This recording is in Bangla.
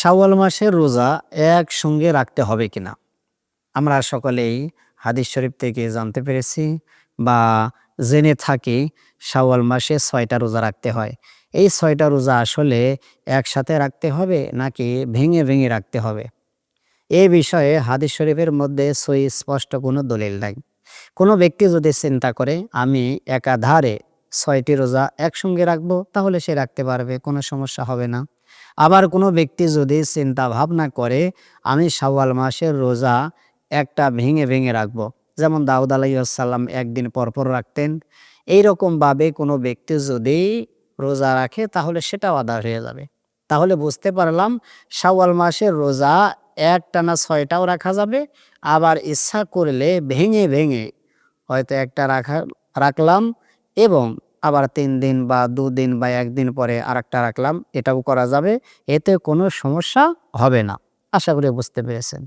শাওয়াল মাসের রোজা একসঙ্গে রাখতে হবে কিনা? আমরা সকলেই হাদিস শরীফ থেকে জানতে পেরেছি বা জেনে থাকি শাওয়াল মাসে ৬টা রোজা রাখতে হয়। এই ৬টা রোজা আসলে একসাথে রাখতে হবে নাকি ভেঙে, ভেঙে রাখতে হবে? এ বিষয়ে হাদিস শরীফের মধ্যে সুস্পষ্ট কোনো দলিল নাই। কোনো ব্যক্তি যদি চিন্তা করে আমি একাধারে ৬টি রোজা একসঙ্গে রাখবো তাহলে সে রাখতে পারবে, কোনো সমস্যা হবে না। আবার কোনো ব্যক্তি যদি চিন্তা ভাবনা করে আমি শাওয়াল মাসের রোজা একটা ভেঙে, ভেঙে রাখবো। যেমন দাউদ আলাইহিস সালাম একদিন পরপর রাখতেন। এইরকমভাবে কোনো ব্যক্তি যদি রোজা রাখে তাহলে সেটাও আদায় হয়ে যাবে। তাহলে বুঝতে পারলাম শাওয়াল মাসের রোজা একটানা ৬টাও রাখা যাবে। আবার ইচ্ছা করলে ভেঙে, ভেঙে হয়তো একটা রাখলাম এবং আবার ৩ দিন বা ২ দিন বা ১ দিন পরে আরেকটা রাখলাম। এটাও করা যাবে। এতে কোনো সমস্যা হবে না। আশা করি বুঝতে পেরেছেন।